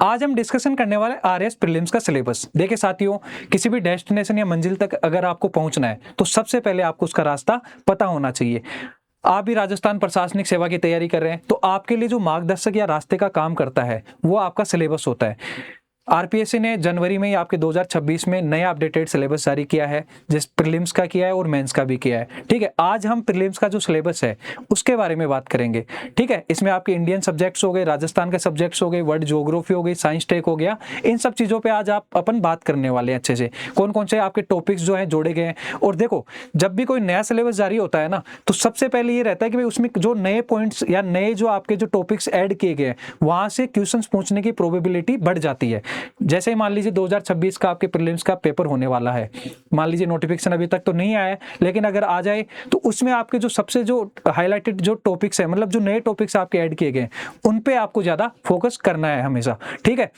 आज हम डिस्कशन करने वाले आरएएस प्रीलिम्स का सिलेबस। देखिए साथियों, किसी भी डेस्टिनेशन या मंजिल तक अगर आपको पहुंचना है तो सबसे पहले आपको उसका रास्ता पता होना चाहिए। आप भी राजस्थान प्रशासनिक सेवा की तैयारी कर रहे हैं तो आपके लिए जो मार्गदर्शक या रास्ते का काम करता है वो आपका सिलेबस होता है। आरपीएससी ने जनवरी में ही आपके 2026 में नया अपडेटेड सिलेबस जारी किया है, जिस प्रीलिम्स का किया है और मेंस का भी किया है। ठीक है, आज हम प्रीलिम्स का जो सिलेबस है उसके बारे में बात करेंगे। ठीक है, इसमें आपके इंडियन सब्जेक्ट्स हो गए, राजस्थान के सब्जेक्ट्स हो गए, वर्ल्ड ज्योग्राफी हो गई, साइंस टेक हो गया, इन सब चीजों पे आज आप अपन बात करने वाले हैं अच्छे से। कौन कौन से आपके टॉपिक्स जो है जोड़े गए हैं। और देखो, जब भी कोई नया सिलेबस जारी होता है ना, तो सबसे पहले ये रहता है कि भाई उसमें जो नए पॉइंट्स या नए जो आपके जो टॉपिक्स ऐड किए गए वहां से क्वेश्चंस पूछने की प्रोबेबिलिटी बढ़ जाती है। जैसे मान लीजिए 2026 का आपके प्रीलिम्स का पेपर होने वाला है, मान लीजिए नोटिफिकेशन अभी तक तो नहीं आया है, लेकिन अगर आ जाए तो उसमें आपके जो सबसे जो हाईलाइटेड जो टॉपिक्स है, मतलब जो नए टॉपिक्स आपके ऐड किए गए उन पे आपको ज्यादा फोकस करना है हमेशा। ठीक है,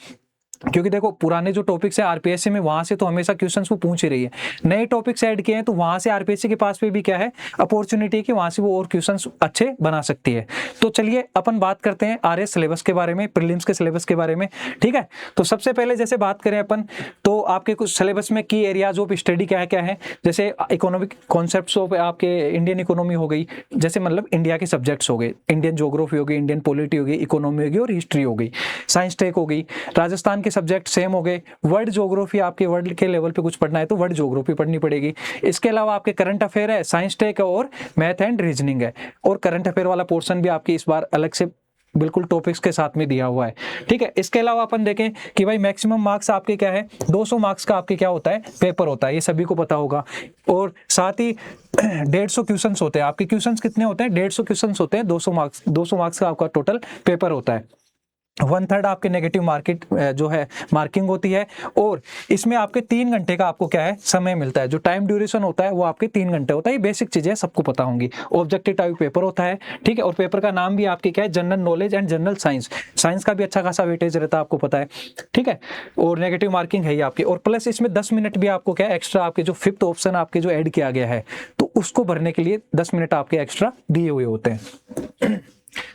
क्योंकि देखो पुराने जो टॉपिक्स है आरपीएससी में वहां से तो हमेशा क्वेश्चंस वो पूछ ही रही है, नए टॉपिक्स ऐड किए हैं तो वहां से आरपीएससी के पास भी क्या है, अपॉर्चुनिटी है कि वहां से वो और क्वेश्चंस अच्छे बना सकती है। तो चलिए अपन बात करते हैं आरएस सिलेबस के बारे में, प्रीलिम्स के सिलेबस के बारे में। ठीक है, तो सबसे पहले जैसे बात करें अपन तो आपके कुछ सिलेबस में की एरियाज ऑफ स्टडी क्या है, जैसे इकोनॉमिक कॉन्सेप्ट्स ऑफ आपके इंडियन इकोनॉमी हो गई, जैसे मतलब इंडिया के सब्जेक्ट्स हो गए, इंडियन ज्योग्राफी हो गई, इंडियन पॉलिटी हो गई, इकोनॉमी हो गई और हिस्ट्री हो गई, साइंस टेक हो गई, राजस्थान के सब्जेक्ट सेम हो गए। वर्ल्ड ज्योग्राफी आपके वर्ल्ड के लेवल पे कुछ पढ़ना है तो वर्ल्ड ज्योग्राफी पढ़नी पड़ेगी। इसके अलावा आपके करंट अफेयर है, साइंस टेक है और मैथ एंड रीजनिंग है। और करंट अफेयर वाला पोर्शन भी आपकी इस बार अलग से बिल्कुल टॉपिक्स के साथ में दिया हुआ है। ठीक है, इसके अलावा अपन देखें कि भाई मैक्सिमम मार्क्स आपके क्या है, 200 मार्क्स का आपके क्या होता है, पेपर होता है, ये सभी को पता होगा। और साथ ही 150 क्वेश्चंस होते हैं आपके। क्वेश्चंस कितने होते हैं, 150 क्वेश्चंस होते हैं, 200 मार्क्स का आपका टोटल पेपर होता है। 1/3 आपके नेगेटिव मार्केट जो है मार्किंग होती है। और इसमें आपके 3 घंटे का आपको क्या है, समय मिलता है। जो टाइम ड्यूरेशन होता है वो आपके 3 घंटे होता है। ये बेसिक चीजें सबको पता होंगी। ऑब्जेक्टिव टाइप पेपर होता है। ठीक है, और पेपर का नाम भी आपके क्या है, general knowledge and general science. Science का भी अच्छा खासा वेटेज रहता है, आपको पता है। ठीक है, और नेगेटिव मार्किंग है ही आपकी। और प्लस इसमें 10 मिनट भी आपको क्या है एक्स्ट्रा, आपके जो 5th ऑप्शन आपके जो ऐड किया गया है तो उसको भरने के लिए 10 मिनट आपके एक्स्ट्रा दिए हुए होते हैं।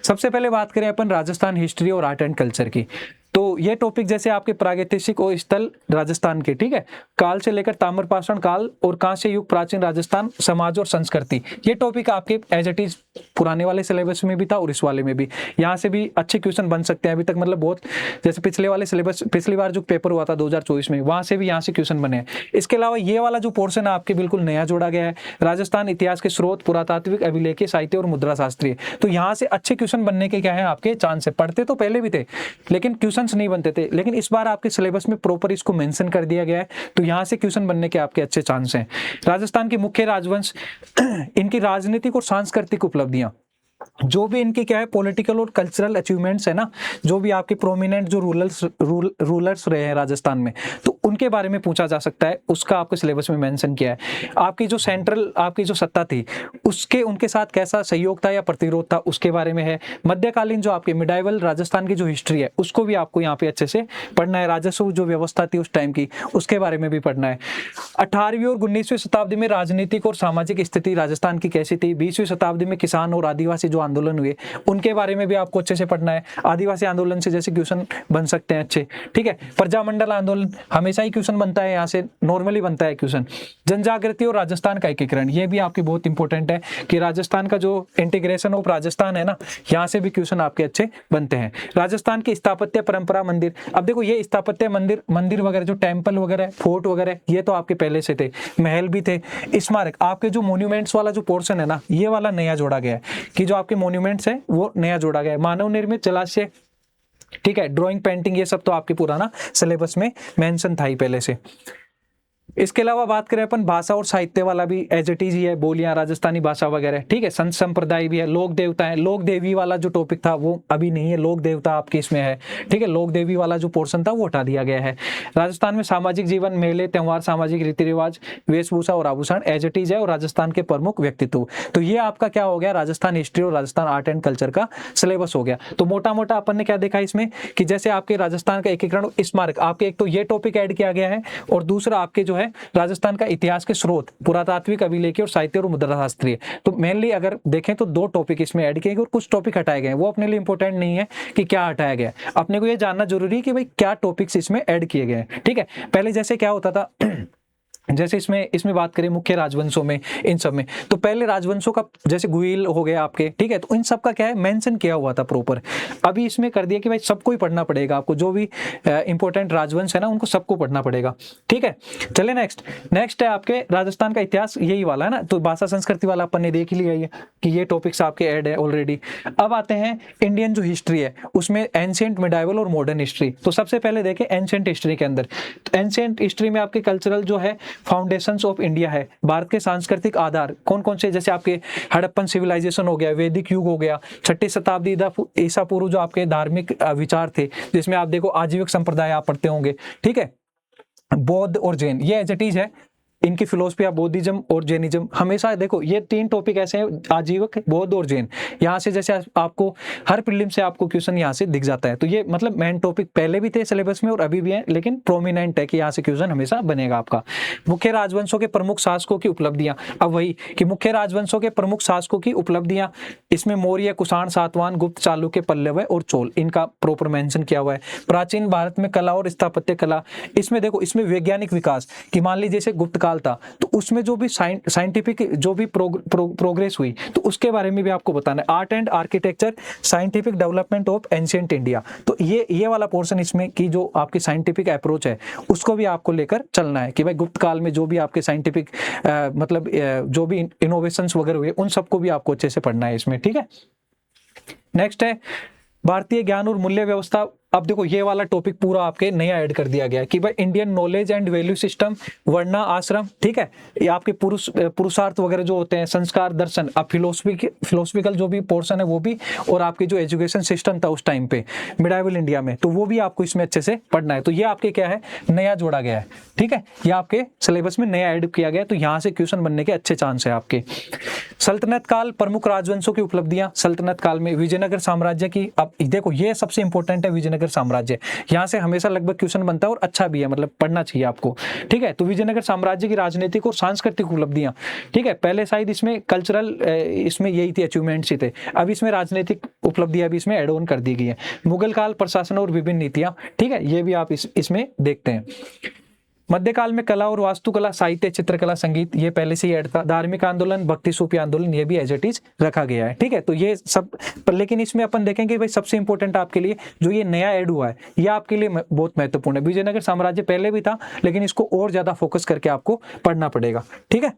सबसे पहले बात करें अपन राजस्थान हिस्ट्री और आर्ट एंड कल्चर की, तो ये टॉपिक जैसे आपके प्रागैतिहासिक और स्थल राजस्थान के, ठीक है, काल से लेकर ताम्रपाषाण काल और कांस्य युग, प्राचीन राजस्थान, समाज और संस्कृति, ये टॉपिक आपके एज इट इज पुराने वाले सिलेबस में भी था और इस वाले में भी। यहाँ से भी अच्छे क्वेश्चन बन सकते हैं अभी तक, मतलब बहुत, जैसे पिछले वाले सिलेबस, पिछली बार जो पेपर हुआ था 2024 में, वहां से भी यहाँ से क्वेश्चन बने हैं। इसके अलावा ये वाला जो पोर्शन है आपके बिल्कुल नया जोड़ा गया है, राजस्थान इतिहास के स्रोत, पुरातात्विक, अभिलेखीय, साहित्य और मुद्रा शास्त्रीय। तो यहाँ से अच्छे क्वेश्चन बनने के क्या है आपके चांस है। पढ़ते तो पहले भी थे लेकिन क्वेश्चन नहीं बनते थे, लेकिन इस बार आपके सिलेबस में प्रॉपर इसको मेंशन कर दिया गया है, तो यहां से क्वेश्चन बनने के आपके अच्छे चांस हैं। राजस्थान के मुख्य राजवंश, इनकी राजनीतिक और सांस्कृतिक उपलब्धियां, जो भी इनके क्या है पॉलिटिकल और कल्चरल अचीवमेंट्स है ना, जो भी आपके प्रोमिनेंट जो रूलर्स रहे हैं राजस्थान में, तो उनके बारे में पूछा जा सकता है। उसका आपके सिलेबस में मेंशन किया है। आपकी जो सेंट्रल आपकी जो सत्ता थी उसके उनके साथ कैसा सहयोग था या प्रतिरोध था, उसके बारे में है। मध्यकालीन जो आपके मिडाइवल राजस्थान की जो हिस्ट्री है उसको भी आपको यहाँ पे अच्छे से पढ़ना है। राजस्व जो व्यवस्था थी उस टाइम की, उसके बारे में भी पढ़ना है। 18वीं और 19वीं शताब्दी में राजनीतिक और सामाजिक स्थिति राजस्थान की कैसी थी। 20वीं शताब्दी में किसान और आदिवासी जो आंदोलन हुए उनके बारे में भी आपको अच्छे से पढ़ना है। आदिवासी आंदोलन से जैसे क्वेश्चन बन सकते हैं अच्छे। ठीक है, प्रजामंडल आंदोलन हमेशा ही क्वेश्चन बनता है, यहाँ से नॉर्मली बनता है क्वेश्चन। जनजागृति और राजस्थान का एकीकरण, ये भी आपकी बहुत इंपॉर्टेंट है कि राजस्थान का जो इंटीग्रेशन ऑफ राजस्थान है ना, यहाँ से भी क्वेश्चन आपके अच्छे बनते हैं। राजस्थान की स्थापत्य परंपरा, मंदिर, अब देखो ये स्थापत्य मंदिर वगैरह जो टेम्पल वगैरह, फोर्ट वगैरह, ये तो आपके पहले से थे, महल भी थे। स्मारक, आपके जो मॉन्यूमेंट्स वाला जो पोर्शन है ना, ये वाला नया जोड़ा गया है कि जो आपके मॉन्यूमेंट्स है वो नया जोड़ा गया है। मानव निर्मित जलाशय, ठीक है, ड्राइंग, पेंटिंग, ये सब तो आपके पुराना सिलेबस में मेंशन था ही पहले से। इसके अलावा बात करें अपन भाषा और साहित्य वाला भी एज इट इज ही है, बोलियां, राजस्थानी भाषा वगैरह। ठीक है, संत संप्रदाय भी है, लोक देवता है। लोक देवी वाला जो टॉपिक था वो अभी नहीं है, लोक देवता आपके इसमें है। ठीक है, लोक देवी वाला जो पोर्शन था वो हटा दिया गया है। राजस्थान में सामाजिक जीवन, मेले, त्योहार, सामाजिक रीति रिवाज, वेशभूषा और आभूषण एज इट इज है। और राजस्थान के प्रमुख व्यक्तित्व, तो ये आपका क्या हो गया, राजस्थान हिस्ट्री और राजस्थान आर्ट एंड कल्चर का सिलेबस हो गया। तो मोटा मोटा अपन ने क्या देखा इसमें कि जैसे आपके राजस्थान का एकीकरण, स्मारक, आपके एक तो ये टॉपिक ऐड किया गया है और दूसरा आपके जो है राजस्थान का इतिहास के स्रोत, पुरातात्विक, अभिलेखीय और साहित्य और मुद्राशास्त्रीय। तो मेनली अगर देखें तो 2 टॉपिक इसमें ऐड किए गए और कुछ टॉपिक हटाए गए हैं, वो अपने लिए इंपॉर्टेंट नहीं है कि क्या हटाया गया है, अपने को ये जानना जरूरी है कि भाई क्या टॉपिक्स इसमें ऐड किए गए हैं। ठीक है, पहले जैसे क्या होता था जैसे इसमें बात करें मुख्य राजवंशों में, इन सब में, तो पहले राजवंशों का जैसे गुइल हो गया आपके, ठीक है, तो इन सब का क्या है मेंशन किया हुआ था प्रॉपर। अभी इसमें कर दिया कि भाई सबको ही पढ़ना पड़ेगा, आपको जो भी इंपॉर्टेंट राजवंश है ना उनको सबको पढ़ना पड़ेगा। ठीक है, चलिए नेक्स्ट है आपके राजस्थान का इतिहास, यही वाला है ना, तो भाषा संस्कृति वाला अपन ने देख लिया ये कि ये टॉपिक्स आपके ऐड है ऑलरेडी। अब आते हैं इंडियन जो हिस्ट्री है उसमें एंशिएंट, मिडाइवल और मॉडर्न हिस्ट्री। तो सबसे पहले देखें एंशिएंट हिस्ट्री के अंदर, एंशिएंट हिस्ट्री में आपके कल्चरल जो है फाउंडेशंस ऑफ इंडिया है, भारत के सांस्कृतिक आधार कौन कौन से, जैसे आपके हड़प्पन सिविलाइजेशन हो गया, वैदिक युग हो गया, 6ठी शताब्दी ईसा पूर्व जो आपके धार्मिक विचार थे, जिसमें आप देखो आजीविक संप्रदाय आप पढ़ते होंगे। ठीक है, बौद्ध और जैन, ये एज इट इज है, इनकी फिलोसफी है बौद्धिज्म और जैनिज्म। हमेशा देखो ये 3 टॉपिक ऐसे हैं, आजीवक, बौद्ध और जैन, यहाँ से जैसे आपको हर प्रीलिम से आपको क्वेश्चन यहाँ से दिख जाता है। तो ये मतलब मेन टॉपिक पहले भी थे सिलेबस में और अभी भी है, लेकिन प्रोमिनेंट है कि यहाँ से क्वेश्चन हमेशा बनेगा आपका। मुख्य राजवंशों के प्रमुख शासकों की उपलब्धियां, अब वही कि मुख्य राजवंशों के प्रमुख शासकों की उपलब्धियां, इसमें मौर्य, कुषाण, सातवाहन, गुप्त, चालुक्य, पल्लव और चोल, इनका प्रॉपर मेंशन किया हुआ है। प्राचीन भारत में कला और स्थापत्य कला, इसमें देखो इसमें वैज्ञानिक विकास कि मान लीजिए जैसे गुप्त काल था तो उसमें जो भी साइंटिफिक जो भी प्रोग्रेस हुई तो उसके बारे में भी आपको बताना है। Art and architecture, scientific development of ancient India, तो ये वाला पोर्शन इसमें की जो आपकी साइंटिफिक अप्रोच है उसको भी आपको लेकर चलना है कि भाई गुप्त काल में जो भी आपके साइंटिफिक मतलब जो भी इनोवेशंस वगैरह हुए उन सबको भी आपको अच्छे से पढ़ना है इसमें। ठीक है, नेक्स्ट है भारतीय ज्ञान और मूल्य व्यवस्था। अब देखो ये वाला टॉपिक पूरा आपके नया ऐड कर दिया गया है कि भाई Indian knowledge and value system, वर्णा आश्रम, ठीक है, ये आपके पुरुषार्थ वगैरह जो होते हैं, संस्कार, दर्शन, अब फिलोसफिकल जो भी पोर्शन है वो भी, और आपके जो एजुकेशन सिस्टम था उस टाइम पे मिडाइवल इंडिया में, तो वो भी आपको इसमें अच्छे से पढ़ना है। तो ये आपके क्या है नया जोड़ा गया है। ठीक है, ये आपके सिलेबस में नया ऐड किया गया है, तो यहाँ से क्वेश्चन बनने के अच्छे चांस है आपके। सल्तनत काल, प्रमुख राजवंशों की उपलब्धियां सल्तनत काल में, विजयनगर साम्राज्य की, अब देखो ये सबसे इंपॉर्टेंट है विजयनगर साम्राज्य, यहाँ से हमेशा लगभग क्वेश्चन बनता है और अच्छा भी है, मतलब पढ़ना चाहिए आपको। ठीक है, तो विजयनगर साम्राज्य की राजनीतिक और सांस्कृतिक उपलब्धियां, ठीक है, पहले शायद इसमें कल्चरल इसमें यही थी, अचीवमेंट्स ही थे, अब इसमें राजनीतिक उपलब्धियां भी इसमें एड ऑन कर दी गई है। मुगल काल, प्रशासन और विभिन्न नीतियां, ठीक है, ये भी आप इसमें देखते हैं। मध्यकाल में कला और वास्तुकला, साहित्य, चित्रकला, संगीत, ये पहले से ही ऐड था। धार्मिक आंदोलन, भक्ति सूफी आंदोलन, ये भी एज इट इज रखा गया है। ठीक है, तो ये सब लेकिन इसमें अपन देखेंगे भाई सबसे इंपॉर्टेंट आपके लिए जो ये नया ऐड हुआ है ये आपके लिए बहुत महत्वपूर्ण है। विजयनगर साम्राज्य पहले भी था लेकिन इसको और ज्यादा फोकस करके आपको पढ़ना पड़ेगा। ठीक है,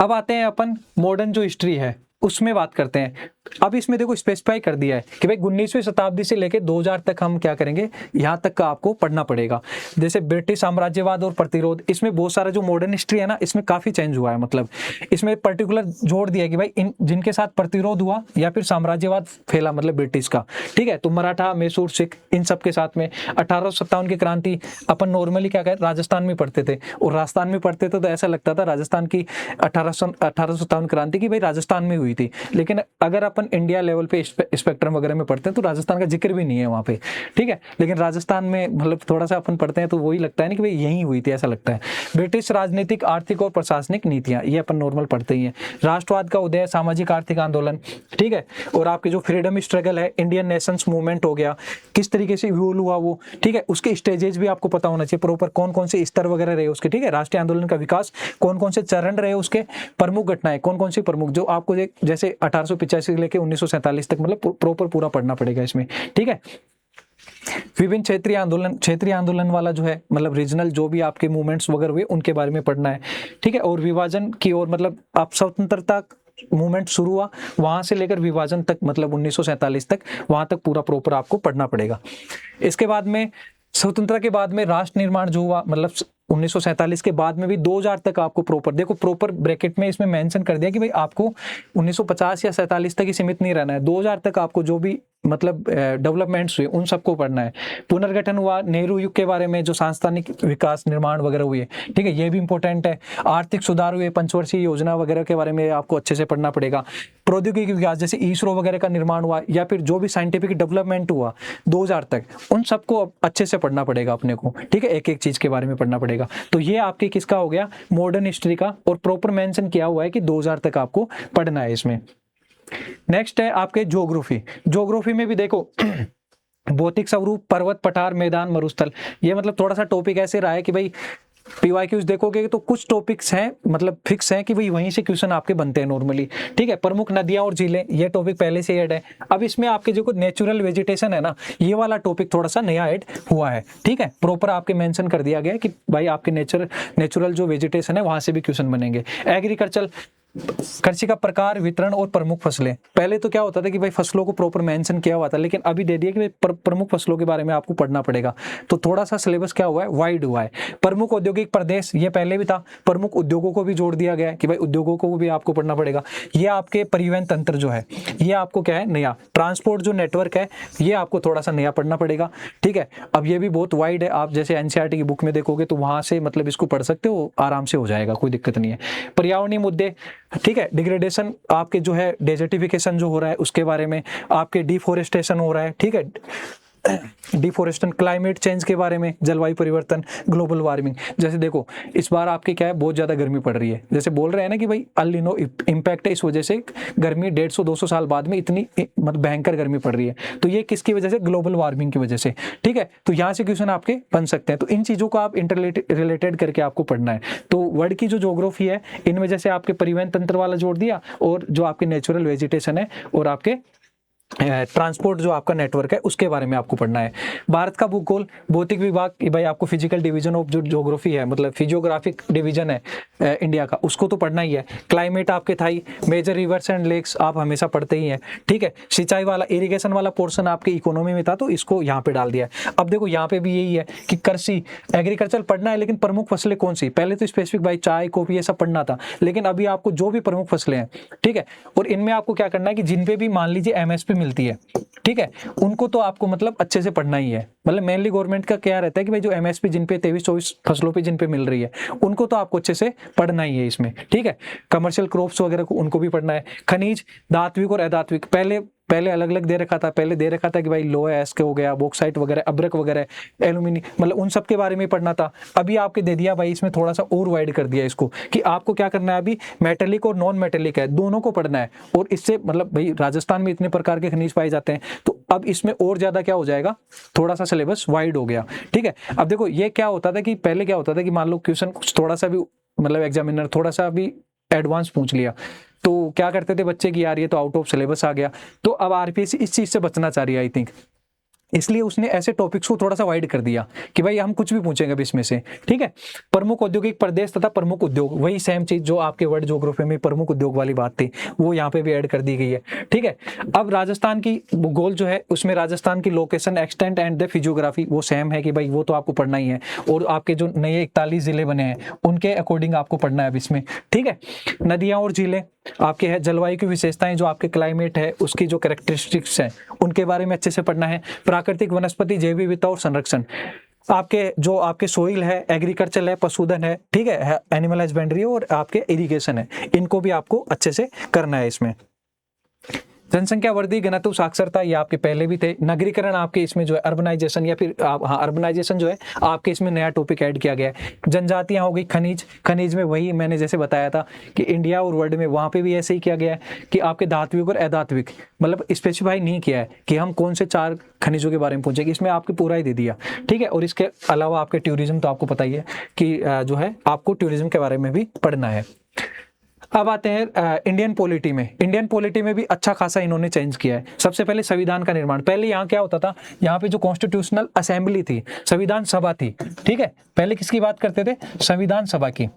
अब आते हैं अपन मॉडर्न जो हिस्ट्री है उसमें बात करते हैं। अब इसमें देखो स्पेसिफाई कर दिया है कि भाई 19वीं शताब्दी से लेकर 2000 तक हम क्या करेंगे, यहाँ तक का आपको पढ़ना पड़ेगा। जैसे ब्रिटिश साम्राज्यवाद और प्रतिरोध, इसमें बहुत सारा जो मॉडर्न हिस्ट्री है ना इसमें काफी चेंज हुआ है, मतलब इसमें पर्टिकुलर जोड़ दिया है कि भाई इन जिनके साथ प्रतिरोध हुआ या फिर साम्राज्यवाद फैला, मतलब ब्रिटिश का, ठीक है, तो मराठा, मैसूर, सिख, इन सब के साथ में 1857 की क्रांति अपन नॉर्मली क्या कहते राजस्थान में पढ़ते थे, और राजस्थान में पढ़ते थे तो ऐसा लगता था राजस्थान की 1857 क्रांति की भाई राजस्थान में हुई थी, लेकिन अगर अपन इंडिया लेवल पे स्पेक्ट्रम वगैरह में पढ़ते हैं तो राजस्थान का जिक्र भी नहीं है वहां पे। ठीक है, लेकिन राजस्थान में मतलब थोड़ा सा अपन पढ़ते हैं तो वही लगता है ना कि भाई यही हुई थी, ऐसा लगता है। ब्रिटिश राजनीतिक, आर्थिक और प्रशासनिक नीतियां, ये अपन नॉर्मल पढ़ते ही हैं। राष्ट्रवाद का उदय, सामाजिक आर्थिक आंदोलन, ठीक है, और आपके जो फ्रीडम स्ट्रगल है, इंडियन नेशंस मूवमेंट हो गया, किस तरीके से इवॉल्व हुआ वो, ठीक है, उसके स्टेजेस भी आपको पता होना चाहिए प्रॉपर, कौन कौन से स्तर वगैरह रहे उसके, ठीक है, राष्ट्रीय आंदोलन का विकास, कौन कौन से चरण रहे उसके, प्रमुख घटनाएं कौन कौन सी प्रमुख, जो आपको जैसे 1885 से लेकर 1947 तक मतलब प्रॉपर पूरा पढ़ना पड़ेगा इसमें। ठीक है, विभिन्न क्षेत्रीय आंदोलन वाला जो है मतलब रीजनल जो भी आपके मूवमेंट्स वगैरह हुए उनके बारे में पढ़ना है। ठीक है, और विभाजन की ओर मतलब आप स्वतंत्रता मूवमेंट शुरू हुआ वहां से लेकर विभाजन तक मतलब 1947 तक, वहां तक पूरा प्रॉपर आपको पढ़ना पड़ेगा। इसके बाद में स्वतंत्रता के बाद में राष्ट्र निर्माण जो हुआ मतलब 1947 के बाद में भी 2000 तक आपको प्रॉपर देखो, प्रॉपर ब्रैकेट में इसमें मेंशन कर दिया कि भाई आपको 1950 या 47 तक ही सीमित नहीं रहना है, 2000 तक आपको जो भी मतलब डेवलपमेंट्स हुए उन सबको पढ़ना है। पुनर्गठन हुआ नेहरू युग के बारे में, जो सांस्थानिक विकास निर्माण वगैरह हुए, ठीक है, ये भी इंपॉर्टेंट है। आर्थिक सुधार हुए, पंचवर्षीय योजना वगैरह के बारे में आपको अच्छे से पढ़ना पड़ेगा। प्रौद्योगिकी विकास जैसे इसरो वगैरह का निर्माण हुआ, या फिर जो भी साइंटिफिक डेवलपमेंट हुआ 2000 तक, उन सबको अच्छे से पढ़ना पड़ेगा अपने को, ठीक है, एक एक चीज के बारे में पढ़ना पड़ेगा। तो ये आपके किसका हो गया, मॉडर्न हिस्ट्री का, और प्रॉपर मेंशन किया हुआ है कि 2000 तक आपको पढ़ना है इसमें। नेक्स्ट है आपके ज्योग्राफी। ज्योग्राफी में भी देखो भौतिक स्वरूप, पर्वत, पठार, मैदान, मरुस्थल, ये मतलब थोड़ा सा टॉपिक ऐसे रहा है कि भाई PYQs देखोगे तो कुछ टॉपिक्स हैं मतलब फिक्स हैं कि भाई वहीं से क्वेश्चन आपके बनते हैं नॉर्मली, ठीक है। प्रमुख नदियां और झीलें, ये टॉपिक पहले से ऐड है। अब इसमें आपके जो नेचुरल वेजिटेशन है ना, ये वाला टॉपिक थोड़ा सा नया ऐड हुआ है, ठीक है। प्रॉपर आपके मेंशन कर दिया गया है कि भाई आपके नेचुरल जो वेजिटेशन है वहां से भी क्वेश्चन बनेंगे। एग्रीकल्चर, कृषि का प्रकार, वितरण और प्रमुख फसलें। पहले तो क्या होता था कि भाई फसलों को प्रॉपर मेंशन किया हुआ था, लेकिन अभी दे दिया कि भाई प्रमुख फसलों के बारे में आपको पढ़ना पड़ेगा। तो थोड़ा सा सिलेबस क्या हुआ है, वाइड हुआ है। प्रमुख औद्योगिक प्रदेश, ये पहले भी था, प्रमुख उद्योगों को भी जोड़ दिया गया है कि भाई उद्योगों को भी आपको पढ़ना पड़ेगा। ये आपके परिवहन तंत्र जो है, ये आपको क्या है, नया ट्रांसपोर्ट जो नेटवर्क है, ये आपको थोड़ा सा नया पढ़ना पड़ेगा, ठीक है। अब ये भी बहुत वाइड है, आप जैसे NCERT की बुक में देखोगे तो वहां से मतलब इसको पढ़ सकते हो, आराम से हो जाएगा, कोई दिक्कत नहीं है। पर्यावरणीय मुद्दे, ठीक है, डिग्रेडेशन आपके जो है, डेजर्टिफिकेशन जो हो रहा है उसके बारे में, आपके डिफोरेस्टेशन हो रहा है, ठीक है, डिफोरेस्टेशन, क्लाइमेट चेंज के बारे में, जलवायु परिवर्तन, ग्लोबल वार्मिंग। जैसे देखो इस बार आपके क्या है, बहुत ज्यादा गर्मी पड़ रही है, जैसे बोल रहे हैं ना कि भाई अल नीनो इम्पैक्ट है, इस वजह से गर्मी 150-200 साल बाद में इतनी मतलब भयंकर गर्मी पड़ रही है। तो ये किसकी वजह से, ग्लोबल वार्मिंग की वजह से, ठीक है। तो यहाँ से क्वेश्चन आपके बन सकते हैं। तो इन चीजों को आप इंटर रिलेटेड करके आपको पढ़ना है। तो वर्ल्ड की जो ज्योग्राफी है, इन वजह से आपके परिवहन तंत्र वाला जोड़ दिया, और जो आपके नेचुरल वेजिटेशन है, और आपके ट्रांसपोर्ट जो आपका नेटवर्क है उसके बारे में आपको पढ़ना है। भारत का भूगोल, भौतिक विभाग, भाई आपको फिजिकल डिवीजन ऑफ जो ज्योग्राफी है, मतलब फिजियोग्राफिक डिवीजन है इंडिया का, उसको तो पढ़ना ही है। क्लाइमेट आपके था ही, मेजर रिवर्स एंड लेक्स आप हमेशा पढ़ते ही हैं, ठीक है। सिंचाई वाला, इरिगेशन वाला पोर्शन आपके इकोनॉमी में था, तो इसको यहाँ पे डाल दिया है। अब देखो यहाँ पे भी यही है कि कृषि, एग्रीकल्चर पढ़ना है, लेकिन प्रमुख फसलें कौन सी, पहले तो स्पेसिफिक भाई चाय, कॉफी ये सब पढ़ना था, लेकिन अभी आपको जो भी प्रमुख फसलें हैं, ठीक है, और इनमें आपको क्या करना है कि जिन पे भी मान लीजिए MSP मिलती है, ठीक है, उनको तो आपको मतलब अच्छे से पढ़ना ही है। मतलब मेनली गवर्नमेंट का क्या रहता है कि भाई जो MSP जिन पे 23-24 फसलों पे जिन पे मिल रही है, उनको तो आपको अच्छे से पढ़ना ही है इसमें, ठीक है। कमर्शियल क्रॉप्स वगैरह को, उनको भी पढ़ना है। खनिज, धात्विक और अधात्विक, पहले अलग अलग दे रखा था, पहले दे रखा था कि भाई लोहा एस्क हो गया, बॉक्साइट वगैरह, अब्रक वगैरह, एल्यूमिनियम, मतलब उन सब के बारे में पढ़ना था। अभी आपके दे दिया भाई, इसमें थोड़ा सा और वाइड कर दिया इसको कि आपको क्या करना है, अभी मेटेलिक और नॉन मेटेलिक है, दोनों को पढ़ना है। और इससे मतलब भाई राजस्थान में इतने प्रकार के खनिज पाए जाते हैं, तो अब इसमें और ज्यादा क्या हो जाएगा, थोड़ा सा सिलेबस वाइड हो गया, ठीक है। अब देखो ये क्या होता था कि पहले क्या होता था कि मान लो क्वेश्चन कुछ थोड़ा सा भी मतलब एग्जामिनर थोड़ा सा भी एडवांस पूछ लिया, तो क्या करते थे बच्चे की यार ये तो आउट ऑफ सिलेबस आ गया। तो अब RPSC इस चीज से बचना चाह रही है, आई थिंक, इसलिए उसने ऐसे टॉपिक्स को थोड़ा सा वाइड कर दिया कि भाई हम कुछ भी पूछेंगे अब इसमें से, ठीक है। प्रमुख औद्योगिक प्रदेश तथा प्रमुख उद्योग, वही सेम चीज जो आपके वर्ल्ड ज्योग्राफी में प्रमुख उद्योग वाली बात थी, वो यहाँ पे भी ऐड कर दी गई है, ठीक है। अब राजस्थान की भूगोल जो है, उसमें राजस्थान की location, extent and the physiography, वो सेम है कि भाई वो तो आपको पढ़ना ही है। और आपके जो नए 41 जिले बने हैं उनके अकॉर्डिंग आपको पढ़ना है अब इसमें, ठीक है। नदियां और झीलें आपके है, जलवायु की विशेषताएं, जो आपके क्लाइमेट है उसकी जो कैरेक्टरिस्टिक्स हैं उनके बारे में अच्छे से पढ़ना है। प्राकृतिक वनस्पति, जैव विविधता और संरक्षण, आपके जो आपके सोइल है, एग्रीकल्चर है, पशुधन है, ठीक है, एनिमल हस्बेंड्री और आपके इरिगेशन है, इनको भी आपको अच्छे से करना है इसमें। जनसंख्या वृद्धि, घनत्व, साक्षरता, ये आपके पहले भी थे। नगरीकरण आपके इसमें जो है, अर्बनाइजेशन या फिर अर्बनाइजेशन जो है आपके इसमें नया टॉपिक ऐड किया गया है। जनजातियां हो गई, खनिज में वही मैंने जैसे बताया था कि इंडिया और वर्ल्ड में वहां पे भी ऐसे ही किया गया है कि आपके धात्विक और अधात्विक, मतलब स्पेसिफाई नहीं किया है कि हम कौन से 4 खनिजों के बारे में पूछेंगे, इसमें आपके पूरा ही दे दिया, ठीक है। और इसके अलावा आपके टूरिज्म, तो आपको पता ही है कि जो है आपको टूरिज्म के बारे में भी पढ़ना है। अब आते हैं इंडियन पॉलिटी में। इंडियन पॉलिटी में भी अच्छा खासा इन्होंने चेंज किया है। सबसे पहले संविधान का निर्माण, पहले यहाँ क्या होता था, यहाँ पे जो कॉन्स्टिट्यूशनल असेंबली थी, संविधान सभा थी, ठीक है। पहले किसकी बात करते थे, संविधान सभा की।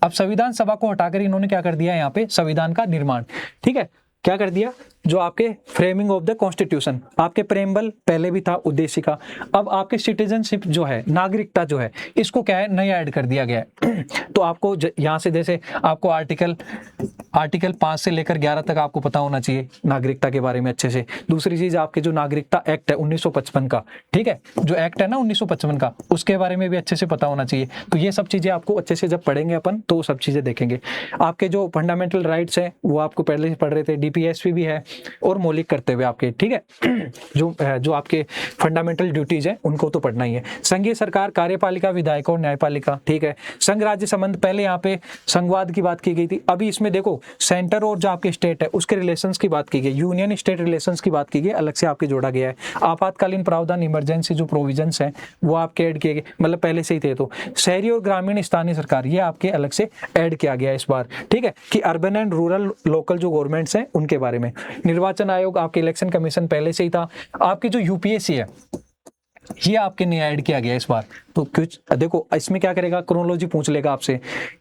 अब संविधान सभा को हटाकर इन्होंने क्या कर दिया, यहाँ पे संविधान का निर्माण, ठीक है। क्या कर दिया, जो आपके फ्रेमिंग ऑफ द कॉन्स्टिट्यूशन, आपके प्रेम्बल पहले भी था उद्देशिका, अब आपके सिटीजनशिप जो है, नागरिकता जो है, इसको क्या है नया ऐड कर दिया गया है। तो आपको यहाँ से जैसे आपको आर्टिकल 5 से लेकर 11 तक आपको पता होना चाहिए नागरिकता के बारे में अच्छे से। दूसरी चीज आपके जो नागरिकता एक्ट है 1955 का, ठीक है, जो एक्ट है ना 1955 का, उसके बारे में भी अच्छे से पता होना चाहिए। तो ये सब चीजें आपको अच्छे से जब पढ़ेंगे अपन तो सब चीजें देखेंगे। आपके जो फंडामेंटल राइट्स हैं वो आपको पहले से पढ़ रहे थे, डीपीएसपी भी है और मौलिक कर्तव्य आपके, ठीक है। जो आपके फंडामेंटल ड्यूटीज हैं उनको तो पढ़ना ही है। संघीय सरकार, कार्यपालिका, विधायिका और न्यायपालिका, ठीक है। संघ राज्य संबंध, पहले यहाँ पे संघवाद की बात की गई थी, अभी इसमें देखो सेंटर और जो आपके स्टेट है उसके रिलेशंस की बात की गई, यूनियन स्टेट रिलेशंस की बात की गई, अलग से आपके जोड़ा गया है। आपातकालीन प्रावधान, इमरजेंसी जो प्रोविजंस हैं वो आपके ऐड किए गए, मतलब पहले से ही थे। तो शहरी और ग्रामीण स्थानीय सरकार ये आपके अलग से ऐड किया गया है इस बार, ठीक है, कि अर्बन एंड रूरल लोकल जो गवर्नमेंट्स हैं उनके बारे में। निर्वाचन आयोग, आपके इलेक्शन कमीशन पहले से ही था। आपकी जो यूपीएससी है ये आपके नया ऐड किया गया इस बार। तो कुछ देखो इसमें क्या करेगा, क्रोनोलॉजी पूछ लेगा आपसे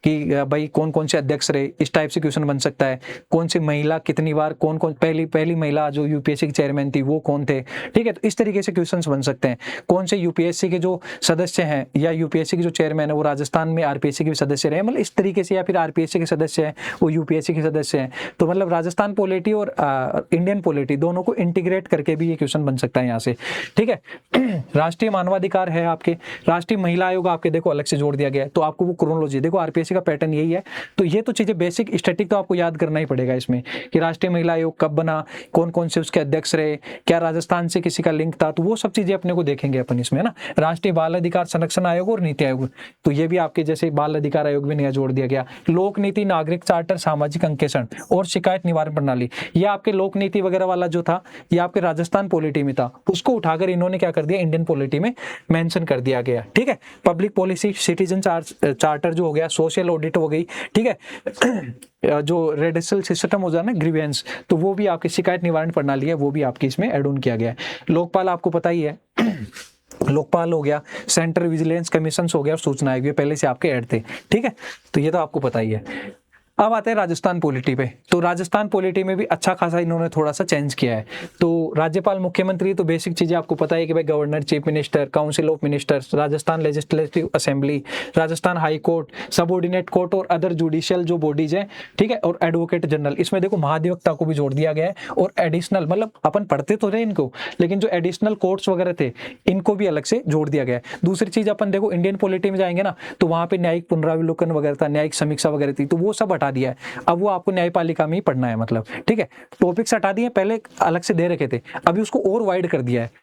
कि भाई कौन कौन से अध्यक्ष रहे, इस टाइप से क्वेश्चन बन सकता है। कौन सी महिला कितनी बार, कौन कौन पहली महिला जो यूपीएससी की चेयरमैन थी वो कौन थे, ठीक है। तो इस तरीके से क्वेश्चंस बन सकते हैं। कौन से यूपीएससी के जो सदस्य हैं या यूपीएससी के जो चेयरमैन है वो राजस्थान में आरपीएससी के भी सदस्य रहे, मतलब इस तरीके से, या फिर आरपीएससी के सदस्य हैं वो यूपीएससी के सदस्य हैं। तो मतलब राजस्थान पॉलिटी और इंडियन पॉलिटी दोनों को इंटीग्रेट करके भी ये क्वेश्चन बन सकता है यहाँ से, ठीक है। राष्ट्रीय मानवाधिकार है आपके, राष्ट्रीय महिला आयोग आपके देखो अलग से जोड़ दिया गया है। तो आपको वो क्रोनोलॉजी देखो, आरपीएससी का पैटर्न यही है। तो ये तो चीजें बेसिक स्टैटिक तो आपको याद करना ही पड़ेगा इसमें, कि राष्ट्रीय महिला आयोग कब बना, कौन कौन से उसके अध्यक्ष रहे, क्या राजस्थान से किसी का लिंक था, तो वो सब चीजें अपने को देखेंगे अपन इसमें, है ना। राष्ट्रीय बाल अधिकार संरक्षण आयोग और नीति आयोग, तो ये भी आपके जैसे बाल अधिकार आयोग भी नया जोड़ दिया गया। लोक नीति, नागरिक चार्टर, सामाजिक अंकेक्षण और शिकायत निवारण प्रणाली, ये आपके लोक नीति वगैरह वाला जो था ये आपके राजस्थान पॉलिटी में था, उसको उठाकर इन्होंने क्या कर दिया इंडियन पॉलिटी में मेंशन कर दिया गया, ठीक है। पब्लिक पॉलिसी, सिटीजन चार्टर जो हो गया, सोशल ऑडिट हो गई, ठीक है। जो रेडिसल सिस्टम हो जाए ना, ग्रीवेंस, तो वो भी आपकी शिकायत निवारण प्रणाली है, वो भी आपकी इसमें ऐड ऑन किया गया है। लोकपाल आपको पता ही है लोकपाल हो गया, सेंट्रल विजिलेंस कमीशन हो गया और सूचना आयोग, ये पहले से आपके ऐड थे, ठीक है। तो ये तो आपको पता ही है। अब आते हैं राजस्थान पॉलिटी पे। तो राजस्थान पॉलिटी में भी अच्छा खासा इन्होंने थोड़ा सा चेंज किया है। तो राज्यपाल, मुख्यमंत्री, तो बेसिक चीजें आपको पता है कि भाई governor, chief minister, council of ministers, Rajasthan legislative assembly, Rajasthan high court, subordinate court और अदर जुडिशियल जो बॉडीज हैं, ठीक है, और एडवोकेट जनरल। इसमें देखो महाधिवक्ता को भी जोड़ दिया गया है, और एडिशनल, मतलब अपन पढ़ते तो रहे इनको, लेकिन जो एडिशनल कोर्ट्स वगैरह थे इनको भी अलग से जोड़ दिया गया है। दूसरी चीज अपन देखो इंडियन पॉलिटी में जाएंगे ना, तो वहां पे न्यायिक पुनरावलोकन वगैरह था, न्यायिक समीक्षा वगैरह थी, तो वो सब हटा दिया है। अब वो आपको न्यायपालिका में ही पढ़ना है, मतलब, ठीक है। टॉपिक्स हटा दिए, पहले अलग से दे रखे थे, अभी उसको और वाइड कर दिया है।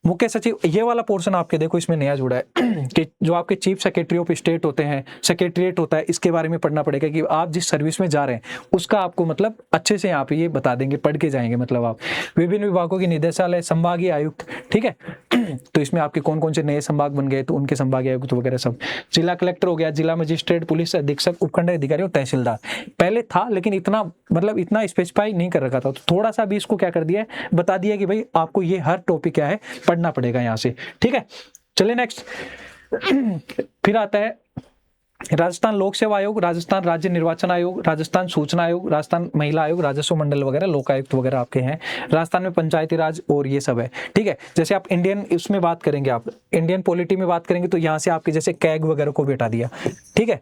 मुख्य सचिव, ये वाला पोर्शन आपके देखो इसमें नया जुड़ा है कि जो आपके चीफ सेक्रेटरी ऑफ स्टेट होते हैं, सेक्रेटरीट होता है, इसके बारे में पढ़ना पड़ेगा कि आप जिस सर्विस में जा रहे हैं उसका आपको मतलब अच्छे से यहाँ पे ये बता देंगे, पढ़ के जाएंगे। मतलब आप विभिन्न विभागों की निदेशालय, संभागीय आयुक्त, ठीक है। तो इसमें आपके कौन कौन से नए संभाग बन गए, तो उनके संभागीय आयुक्त वगैरह सब। जिला कलेक्टर हो गया, जिला मजिस्ट्रेट, पुलिस अधीक्षक, उपखंड अधिकारी और तहसीलदार। पहले था लेकिन इतना मतलब इतना स्पेसिफाई नहीं कर रखा था, तो थोड़ा सा भी इसको क्या कर दिया है, बता दिया कि भाई आपको ये हर टॉपिक क्या है पढ़ना पड़ेगा यहाँ से, ठीक है। चलिए नेक्स्ट। फिर आता है राजस्थान लोक सेवा आयोग, राजस्थान राज्य निर्वाचन आयोग, राजस्थान सूचना आयोग, राजस्थान महिला आयोग, राजस्व मंडल वगैरह, लोकायुक्त वगैरह आपके हैं। राजस्थान में पंचायती राज और ये सब है, ठीक है। जैसे आप इंडियन इसमें बात करेंगे, आप इंडियन पॉलिटी में बात करेंगे, तो यहाँ से आपके जैसे कैग वगैरह को भी हटा दिया, ठीक है।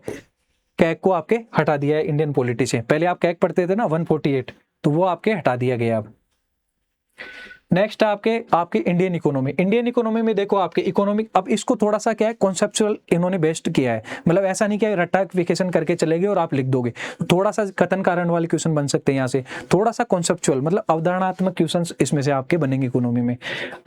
कैग को आपके हटा दिया है इंडियन पॉलिटी से। पहले आप कैग पढ़ते थे ना 148, तो वो आपके हटा दिया गया अब। नेक्स्ट आपके इंडियन इकोनॉमी। इंडियन इकोनॉमी में देखो आपके इकोनॉमिक, अब इसको थोड़ा सा क्या है कॉन्सेप्चुअल इन्होंने बेस्ट किया है, मतलब ऐसा नहीं कि रट्टाफिकेशन करके चलेंगे और आप लिख दोगे। थोड़ा सा कथन कारण वाले क्वेश्चन बन सकते हैं यहाँ से, थोड़ा सा कॉन्सेप्चुअल मतलब अवधारणात्मक क्वेश्चन इसमें से आपके बनेंगे इकोनॉमी में।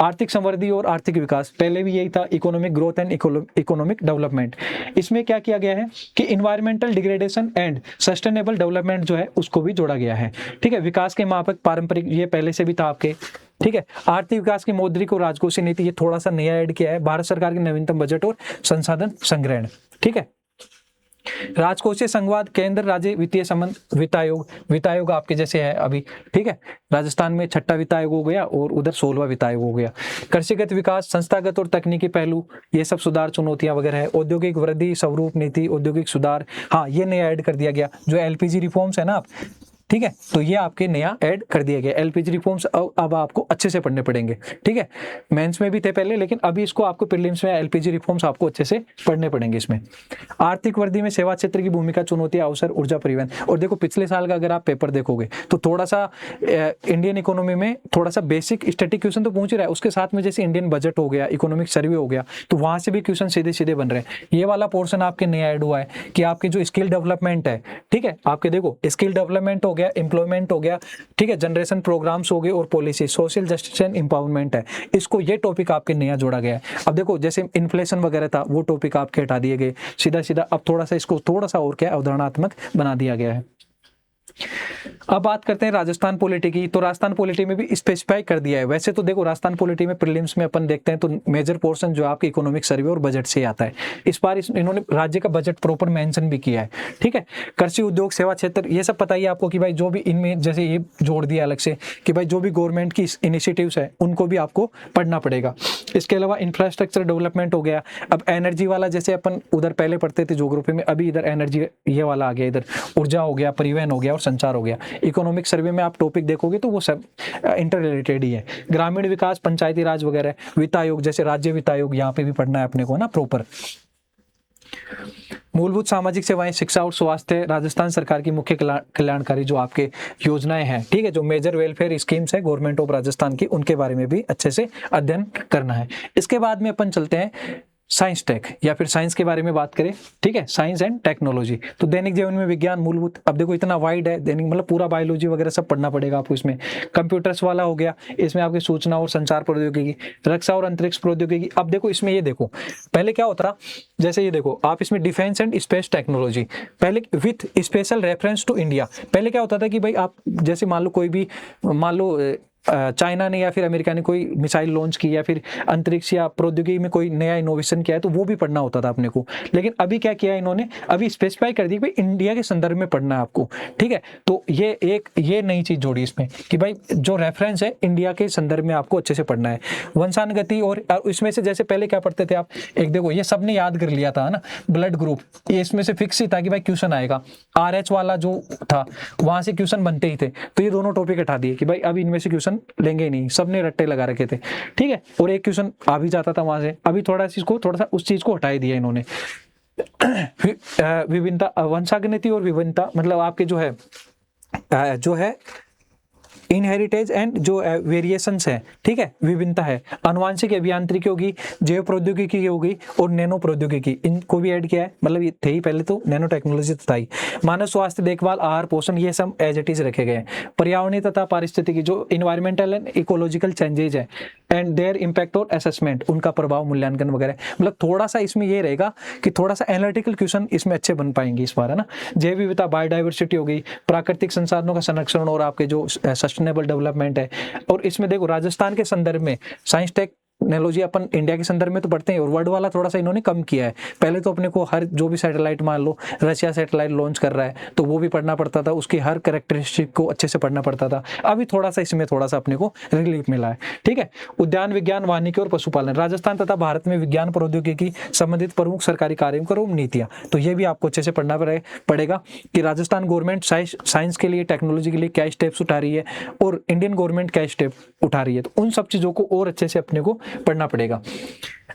आर्थिक समृद्धि और आर्थिक विकास, पहले भी यही था, economic growth and economic development. इसमें क्या किया गया है कि environmental degradation and sustainable development जो है उसको भी जोड़ा गया है, ठीक है। विकास के मापक पारंपरिक, ये पहले से भी था आपके, ठीक है। आर्थिक विकास की मौद्रिक और राजकोषीय नीति, ये थोड़ा सा नया ऐड किया है। भारत सरकार की नवीनतम बजट और संसाधन संग्रहण, ठीक है। राजकोषीय संवाद, केंद्र राज्य वित्तीय संबंध, वित्त आयोग आपके जैसे है अभी, ठीक है। राजस्थान में 6वां वित्त आयोग हो गया और उधर 16वां वित्त आयोग हो गया। कृषिगत विकास, संस्थागत और तकनीकी पहलू, ये सब सुधार चुनौतियां वगैरह है। औद्योगिक वृद्धि, स्वरूप नीति, औद्योगिक सुधार, हाँ ये नया ऐड कर दिया गया। जो एलपीजी रिफॉर्म्स है ना आप, ठीक है, तो ये आपके नया ऐड कर दिया गया। एलपीजी रिफॉर्म्स अब आपको अच्छे से पढ़ने पड़ेंगे, ठीक है, मेंस में भी थे पहले, लेकिन अभी इसको आपको प्रीलिम्स में एलपीजी रिफॉर्म्स आपको अच्छे से पढ़ने पड़ेंगे। इसमें आर्थिक वृद्धि में सेवा क्षेत्र की भूमिका, चुनौती, अवसर, ऊर्जा, परिवहन। और देखो पिछले साल का अगर आप पेपर देखोगे तो थोड़ा सा इंडियन इकोनॉमी में थोड़ा सा बेसिक स्टैटिक क्वेश्चन तो पहुंच ही रहा है, उसके साथ में जैसे इंडियन बजट हो गया, इकोनॉमिक सर्वे हो गया, तो वहां से भी क्वेश्चन सीधे सीधे बन रहे हैं। ये वाला पोर्शन आपके नया ऐड हुआ है कि आपके जो स्किल डेवलपमेंट है, ठीक है, आपके देखो स्किल डेवलपमेंट हो गया, एम्प्लॉयमेंट हो गया, ठीक है, जनरेशन प्रोग्राम्स हो गए और policy, social justice and empowerment है, इसको ये टॉपिक आपके नया जोड़ा गया है। अब देखो जैसे इन्फ्लेशन वगैरह था वो टॉपिक आपके हटा दिए गए सीधा सीधा, अब थोड़ा सा इसको थोड़ा सा और क्या अवधारणात्मक बना दिया गया है। अब बात करते हैं राजस्थान पॉलिटी की, तो राजस्थान पॉलिटी में भी स्पेसिफाई कर दिया है। वैसे तो देखो राजस्थान पॉलिटी में प्रीलिम्स में अपन देखते हैं तो मेजर पोर्शन जो आपके इकोनॉमिक सर्वे और बजट से आता है। इस बार इन्होंने राज्य का बजट प्रॉपर मेंशन भी किया है, ठीक है। कृषि, उद्योग, सेवा क्षेत्र, ये सब पता ही आपको कि भाई जो भी इनमें जैसे ये जोड़ दिया अलग से कि भाई जो भी गवर्नमेंट की इनिशिएटिव्स है उनको भी आपको पढ़ना पड़ेगा। इसके अलावा इंफ्रास्ट्रक्चर डेवलपमेंट हो गया। अब एनर्जी वाला जैसे अपन उधर पहले पढ़ते थे ज्योग्राफी में, अभी इधर एनर्जी ये वाला आ गया, इधर ऊर्जा हो गया, परिवहन हो गया और संचार हो गया। इकोनॉमिक सर्वे में आप टॉपिक देखोगे तो वो सब इंटर रिलेटेड ही है। ग्रामीण विकास, पंचायती राज वगैरह, वित्त आयोग जैसे राज्य वित्त आयोग, यहाँ पे भी पढ़ना है अपने को ना प्रॉपर। मूलभूत सामाजिक सेवाएं, शिक्षा और स्वास्थ्य, राजस्थान सरकार की मुख्य कल्याणकारी जो आपके योजनाएं हैं, ठीक है, जो मेजर वेलफेयर स्कीम्स है गवर्नमेंट ऑफ राजस्थान की, उनके बारे में भी अच्छे से अध्ययन करना है। इसके बाद में अपन चलते हैं साइंस टेक या फिर साइंस के बारे में बात करें, ठीक है, साइंस एंड टेक्नोलॉजी। तो दैनिक जीवन में विज्ञान, मूलभूत, अब देखो इतना वाइड है दैनिक, मतलब पूरा बायोलॉजी वगैरह सब पढ़ना पड़ेगा आपको इसमें। कंप्यूटर्स वाला हो गया, इसमें आपकी सूचना और संचार प्रौद्योगिकी, रक्षा और अंतरिक्ष प्रौद्योगिकी। अब देखो इसमें ये देखो पहले क्या होता था, जैसे ये देखो आप इसमें डिफेंस एंड स्पेस टेक्नोलॉजी, पहले with special reference to India. पहले क्या होता था कि भाई आप जैसे मान लो कोई भी, मान लो चाइना ने या फिर अमेरिका ने कोई मिसाइल लॉन्च की या फिर अंतरिक्ष या प्रौद्योगिकी में कोई नया इनोवेशन किया है तो वो भी पढ़ना होता था अपने को। लेकिन अभी क्या किया इन्होंने, अभी स्पेसिफाई कर दिया कि भाई इंडिया के संदर्भ में पढ़ना है आपको, ठीक है। तो ये नई चीज जोड़ी इसमें कि भाई जो रेफरेंस है इंडिया के संदर्भ में आपको अच्छे से पढ़ना है। वंशानुगति, और इसमें से जैसे पहले क्या पढ़ते थे आप, एक देखो ये सबने याद कर लिया था ना, ब्लड ग्रुप, ये इसमें से फिक्स ही था कि भाई क्वेश्चन आएगा। RH वाला जो था वहां से क्वेश्चन बनते ही थे, तो ये दोनों टॉपिक हटा दिए कि भाई अब इनमें से क्वेश्चन लेंगे ही नहीं, सबने रट्टे लगा रखे थे, ठीक है। और एक क्वेश्चन आ भी जाता था वहां से, अभी थोड़ा सा उस चीज को हटा दिया इन्होंने। विभिन्नता, वंशागणिति और विभिन्नता, मतलब आपके जो है इनहेरिटेज एंड जो वेरिएशंस है, ठीक है, विभिन्नता है। अनुवांशिक अभियांत्रिकी होगी, जैव प्रौद्योगिकी होगी और नैनो प्रौद्योगिकी, इनको भी ऐड किया है, मतलब ये थे ही पहले तो, नैनो टेक्नोलॉजी तो था ही। मानव स्वास्थ्य, देखभाल, आहार, पोषण, ये सब एज इट इज रखे गए हैं। पर्यावरणीय तथा पारिस्थितिकी, जो इन्वायरमेंटल एंड इकोलॉजिकल चेंजेज है एंड देयर इम्पैक्ट और असेसमेंट, उनका प्रभाव, मूल्यांकन वगैरह, मतलब थोड़ा सा इसमें ये रहेगा कि थोड़ा सा एनालिटिकल क्वेश्चन इसमें अच्छे बन पाएंगे इस बार, है ना। जैव विविधता, बायोडाइवर्सिटी हो गई, प्राकृतिक संसाधनों का संरक्षण और आपके जो सस्टेनेबल डेवलपमेंट है। और इसमें देखो राजस्थान के संदर्भ में साइंस टेक्नोलॉजी अपन इंडिया के संदर्भ में तो पढ़ते हैं, और वर्ल्ड वाला थोड़ा सा इन्होंने कम किया है। पहले तो अपने को हर जो भी सैटेलाइट, मान लो रशिया सैटेलाइट लॉन्च कर रहा है तो वो भी पढ़ना पड़ता था, उसकी हर कैरेक्टरिस्टिक को अच्छे से पढ़ना पड़ता था। अभी थोड़ा सा इसमें थोड़ा सा अपने को रिलीफ मिला है, ठीक है। उद्यान विज्ञान, वानिकी और पशुपालन, राजस्थान तथा भारत में विज्ञान प्रौद्योगिकी संबंधित प्रमुख सरकारी कार्यक्रम और नीतियां, तो ये भी आपको अच्छे से पढ़ना पड़ेगा कि राजस्थान गवर्नमेंट साइंस के लिए, टेक्नोलॉजी के लिए क्या स्टेप्स उठा रही है और इंडियन गवर्नमेंट क्या स्टेप उठा रही है, तो उन सब चीजों को और अच्छे से अपने को पढ़ना पड़ेगा।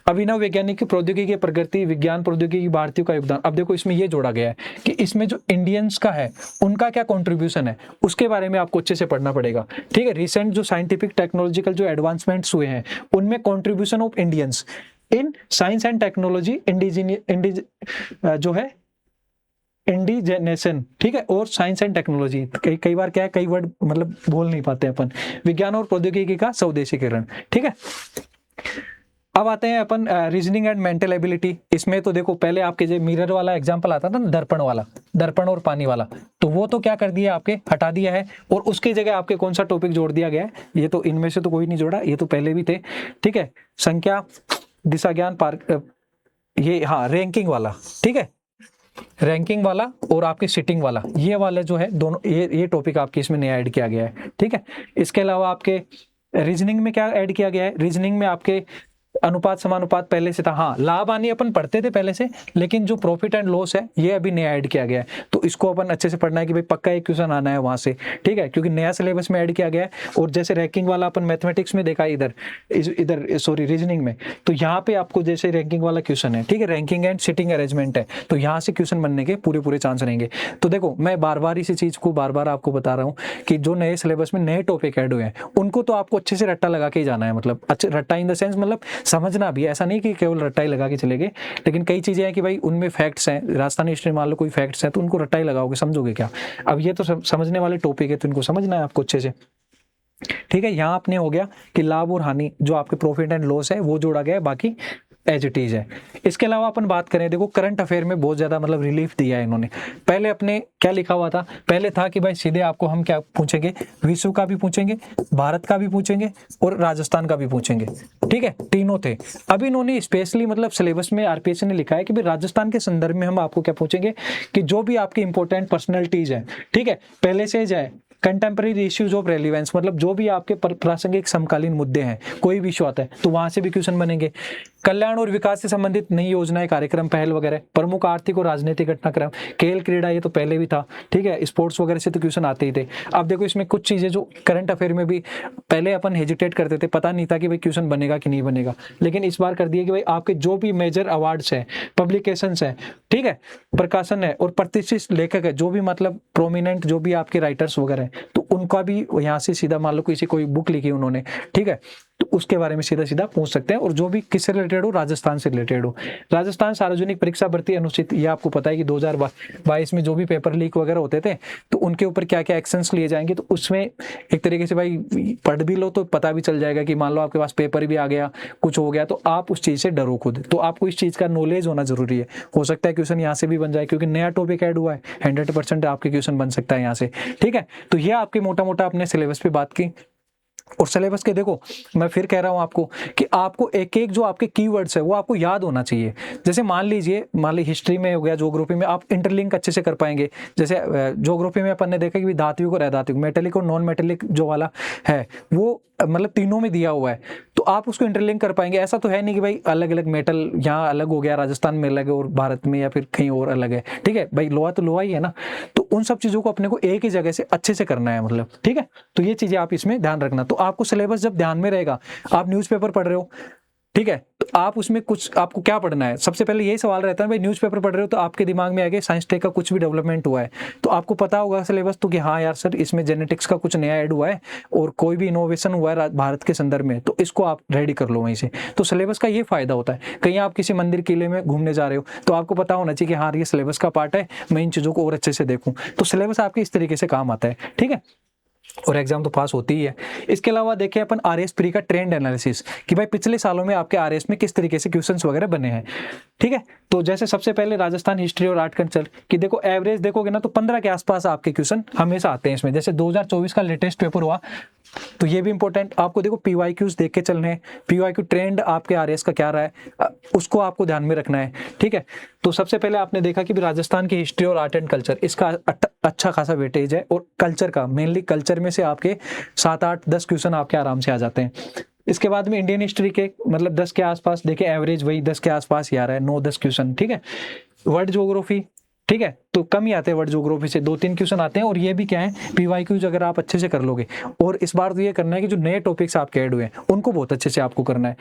अभिनव वैज्ञानिक प्रौद्योगिकी की प्रगति, विज्ञान प्रौद्योगिकी, भारतीयों का योगदान। अब देखो इसमें ये जोड़ा गया है कि इसमें जो इंडियंस का है उनका क्या कंट्रीब्यूशन है, उसके बारे में आपको अच्छे से पढ़ना पड़ेगा, ठीक है। रिसेंट जो साइंटिफिक टेक्नोलॉजिकल जो एडवांसमेंट्स हुए हैं उनमें contribution of Indians in science and technology, जो है इंडिजेनेशन, ठीक है, और साइंस एंड टेक्नोलॉजी। कई बार क्या है, कई वर्ड मतलब बोल नहीं पाते अपन। विज्ञान और प्रौद्योगिकी का स्वदेशीकरण, ठीक है। अब आते हैं अपन रीजनिंग एंड मेंटल एबिलिटी। इसमें तो देखो पहले आपके जो मिरर वाला एग्जांपल आता था ना, दर्पण वाला, दर्पण और पानी वाला, तो वो तो क्या कर दिया आपके, हटा दिया है, और उसकी जगह आपके कौन सा टॉपिक जोड़ दिया गया है, ये तो इनमें से तो कोई नहीं जोड़ा, ये तो पहले भी थे, ठीक है। संख्या, दिशा ज्ञान, ये हाँ रैंकिंग वाला, ठीक है, रैंकिंग वाला और आपके सिटिंग वाला, ये वाला जो है दोनों, ये टॉपिक आपके इसमें नया ऐड किया गया है, ठीक है। इसके अलावा आपके रीजनिंग में क्या ऐड किया गया है, रीजनिंग में आपके अनुपात समानुपात पहले से था। हाँ, लाभ हानि अपन पढ़ते थे पहले से, लेकिन जो प्रॉफिट एंड लॉस है ये अभी नया ऐड किया गया है, तो इसको अपन अच्छे से पढ़ना है कि भाई पक्का एक क्वेश्चन आना है वहां से, ठीक है, क्योंकि नया सिलेबस में ऐड किया गया है। और जैसे रैंकिंग वाला अपन मैथमेटिक्स में देखा इधर सॉरी रीजनिंग में, तो यहाँ पे आपको जैसे रैंकिंग वाला क्वेश्चन है, ठीक है, रैंकिंग एंड सिटिंग अरेंजमेंट है, तो यहाँ से क्वेश्चन बनने के पूरे चांस रहेंगे। तो देखो मैं बार बार इसी चीज को बार बार आपको बता रहा हूँ कि जो नए सिलेबस में नए टॉपिक ऐड हुए हैं उनको तो आपको अच्छे से रट्टा लगा के ही जाना है, मतलब अच्छे रट्टा इन द सेंस मतलब समझना भी, ऐसा नहीं कि केवल रट्टा ही लगा के चलेगे, लेकिन कई चीजें हैं कि भाई उनमें फैक्ट्स हैं, राजस्थानी हिस्ट्री मान लो कोई फैक्ट्स हैं तो उनको रट्टा ही लगाओगे, समझोगे क्या? अब ये तो समझने वाले टॉपिक है तो इनको समझना है आपको अच्छे से, ठीक है। यहाँ अपने हो गया कि लाभ और हानि जो आपके प्रॉफिट एंड लॉस है वो जोड़ा गया है, बाकी एज इट इज है। इसके अलावा अपन बात करें, देखो करंट अफेयर में बहुत ज्यादा मतलब रिलीफ दिया है इन्होंने। पहले अपने क्या लिखा हुआ था, पहले था कि भाई सीधे आपको हम क्या पूछेंगे, विश्व का भी पूछेंगे, भारत का भी पूछेंगे और राजस्थान का भी पूछेंगे, ठीक है, तीनों थे। अब इन्होंने स्पेशली मतलब सिलेबस में आरपीएस ने लिखा है कि भाई राजस्थान के संदर्भ में हम आपको क्या पूछेंगे कि जो भी आपकी इंपॉर्टेंट पर्सनैलिटीज है, ठीक है, पहले से जाए कंटेम्प्रेरी इश्यूज ऑफ रेलिवेंस, मतलब जो भी आपके प्रासंगिक समकालीन मुद्दे हैं, कोई भी इशू आता है तो वहां से भी क्वेश्चन बनेंगे। कल्याण और विकास से संबंधित नई योजनाएं, कार्यक्रम, पहल वगैरह, प्रमुख आर्थिक और राजनीतिक घटनाक्रम, खेल क्रीड़ा, ये तो पहले भी था, ठीक है, स्पोर्ट्स वगैरह से तो क्वेश्चन आते ही थे। अब देखो इसमें कुछ चीजें जो करंट अफेयर में भी पहले अपन हेजिटेट करते थे, पता नहीं था कि भाई क्वेश्चन बनेगा कि नहीं बनेगा, लेकिन इस बार कर दिया कि भाई आपके जो भी मेजर अवार्ड्स हैं, पब्लिकेशंस हैं, ठीक है, प्रकाशन है और प्रतिष्ठित लेखक है, जो भी मतलब प्रोमिनेंट जो भी आपके राइटर्स वगैरह हैं, तो उनका भी यहाँ से सीधा मान लो किसी कोई बुक लिखी उन्होंने, ठीक है, तो उसके बारे में सीधा सीधा पूछ सकते हैं। और जो भी किससे रिलेटेड हो, राजस्थान से रिलेटेड हो। राजस्थान सार्वजनिक परीक्षा भर्ती अनुसूचित, ये आपको पता है कि 2022 में जो भी पेपर लीक वगैरह होते थे तो उनके ऊपर क्या क्या एक्शंस लिए जाएंगे, तो उसमें एक तरीके से भाई पढ़ भी लो तो पता भी चल जाएगा कि मान लो आपके पास पेपर भी आ गया, कुछ हो गया, तो आप उस चीज से डरो खुद। तो आपको इस चीज का नॉलेज होना जरूरी है। हो सकता है क्वेश्चन यहाँ से भी बन जाए क्योंकि नया टॉपिक ऐड हुआ है, 100% आपके क्वेश्चन बन सकता है यहाँ से, ठीक है। तो ये आपकी मोटा मोटा अपने सिलेबस पे बात की। और सिलेबस के देखो मैं फिर कह रहा हूं आपको कि आपको एक एक जो आपके कीवर्ड्स है वो आपको याद होना चाहिए। जैसे मान लीजिए हिस्ट्री में हो गया, ज्योग्राफी में आप इंटरलिंक अच्छे से कर पाएंगे। जैसे ज्योग्राफी में अपन ने देखा कि धात्विक और अधात्विक, मेटेलिक और नॉन मेटेलिक जो वाला है वो मतलब तीनों में दिया हुआ है, तो आप उसको इंटरलिंक कर पाएंगे। ऐसा तो है नहीं कि भाई अलग अलग मेटल यहाँ अलग हो गया, राजस्थान में अलग है और भारत में या फिर कहीं और अलग है, ठीक है भाई, लोहा तो लोहा ही है ना। तो उन सब चीजों को अपने को एक ही जगह से अच्छे से करना है, मतलब ठीक है। तो ये चीजें आप इसमें ध्यान रखना। तो आपको सिलेबस जब ध्यान में रहेगा, आप न्यूज़पेपर पढ़ रहे हो, ठीक है, तो आप उसमें कुछ आपको क्या पढ़ना है, सबसे पहले यही सवाल रहता है भाई न्यूज़पेपर पढ़ रहे हो तो आपके दिमाग में आएगा साइंस टेक का कुछ भी डेवलपमेंट हुआ है तो आपको पता होगा सिलेबस, तो कि हाँ यार सर इसमें जेनेटिक्स का कुछ नया ऐड हुआ है और कोई भी इनोवेशन हुआ है भारत के संदर्भ में, तो इसको आप रेडी कर लो वहीं से। तो सिलेबस का ये फायदा होता है। कहीं आप किसी मंदिर किले में घूमने जा रहे हो तो आपको पता होना चाहिए कि हाँ ये सिलेबस का पार्ट है, मैं इन चीज़ों को और अच्छे से देखूँ। तो सिलेबस आपके इस तरीके से काम आता है, ठीक है, और एग्जाम तो पास होती ही है। इसके अलावा देखिए अपन आरएएस प्री का ट्रेंड एनालिसिस कि भाई पिछले सालों में आपके आरएएस में किस तरीके से क्वेश्चंस वगैरह बने हैं, ठीक है। तो जैसे सबसे पहले राजस्थान हिस्ट्री और आर्ट कल्चर की देखो एवरेज देखोगे ना तो 15 के आसपास आपके क्वेश्चन हमेशा आते हैं इसमें। जैसे 2024 का लेटेस्ट पेपर हुआ तो ये भी इंपॉर्टेंट आपको देखो पीवाईक्यूज देख के चलने हैं, पीवाईक्यू ट्रेंड आपके आरएएस का क्या रहा है उसको आपको ध्यान में रखना है, ठीक है। तो सबसे पहले आपने देखा कि राजस्थान की हिस्ट्री और आर्ट एंड कल्चर इसका अच्छा खासा वेटेज है और कल्चर का मेनली कल्चर में से आपके 7, 8, 10 क्वेश्चन आपके आराम से आ जाते हैं। इसके बाद में इंडियन हिस्ट्री के मतलब 10 के आसपास देखिए एवरेज वही 10 के आसपास ही आ रहा है, 9-10 क्वेश्चन, ठीक है। वर्ल्ड ज्योग्राफी, ठीक है, तो कम ही आते हैं वर्ल्ड ज्योग्राफी से 2-3 क्वेश्चन आते हैं और ये भी क्या है पीवाईक्यूज अगर आप अच्छे से कर लोगे। और इस बार तो ये करना है कि जो नए टॉपिक्स आपके ऐड हुए हैं उनको बहुत अच्छे से आपको करना है।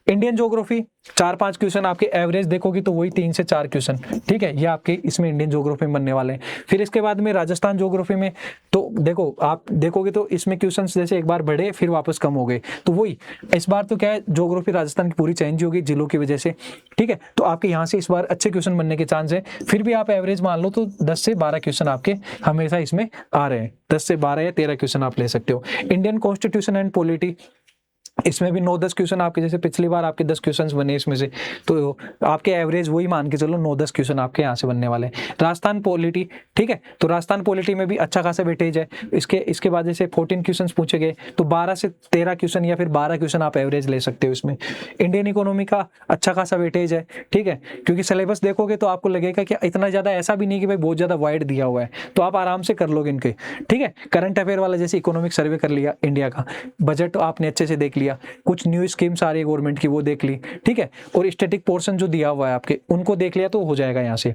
इंडियन ज्योग्राफी 4-5 क्वेश्चन आपके एवरेज देखोगे तो वही 3 से 4 क्वेश्चन, ठीक है, ये आपके इसमें इंडियन ज्योग्राफी में बनने वाले हैं। फिर इसके बाद में राजस्थान ज्योग्राफी में तो देखो आप देखोगे तो इसमें क्वेश्चंस जैसे एक बार बढ़े फिर वापस कम हो गए, तो वही इस बार तो क्या है ज्योग्राफी राजस्थान की पूरी चेंज होगी जिलों की वजह से, ठीक है। तो आपके यहाँ से इस बार अच्छे क्वेश्चन बनने के चांस है। फिर भी आप एवरेज मान लो तो 10 से 12 क्वेश्चन आपके हमेशा इसमें आ रहे हैं, 10 से 12 या 13 क्वेश्चन आप ले सकते हो। इंडियन कॉन्स्टिट्यूशन एंड पॉलिटी इसमें भी 9-10 क्वेश्चन आपके, जैसे पिछली बार आपके 10 क्वेश्चंस बने इसमें से, तो आपके एवरेज वही मान के चलो 9-10 क्वेश्चन आपके यहाँ से बनने वाले हैं। राजस्थान पॉलिटी, ठीक है, तो राजस्थान पॉलिटी में भी अच्छा खासा वेटेज है। इसके बाद जैसे 14 क्वेश्चंस पूछे गए तो 12 से 13 क्वेश्चन या फिर 12 क्वेश्चन आप एवरेज ले सकते हो इसमें। इंडियन इकोनॉमी का अच्छा खासा वेटेज है, ठीक है, क्योंकि सिलेबस देखोगे तो आपको लगेगा कि इतना ज्यादा ऐसा भी नहीं कि भाई बहुत ज्यादा वाइड दिया हुआ है, तो आप आराम से कर लोगे इनके, ठीक है। करंट अफेयर वाला जैसे इकोनॉमिक सर्वे कर लिया इंडिया का, बजट आपने अच्छे से देख लिया, लिया, कुछ न्यू स्कीम्स आ रही है गवर्नमेंट की वो देख ली, ठीक है, और स्टैटिक पोर्शन जो दिया हुआ है आपके उनको देख लिया तो हो जाएगा यहाँ से।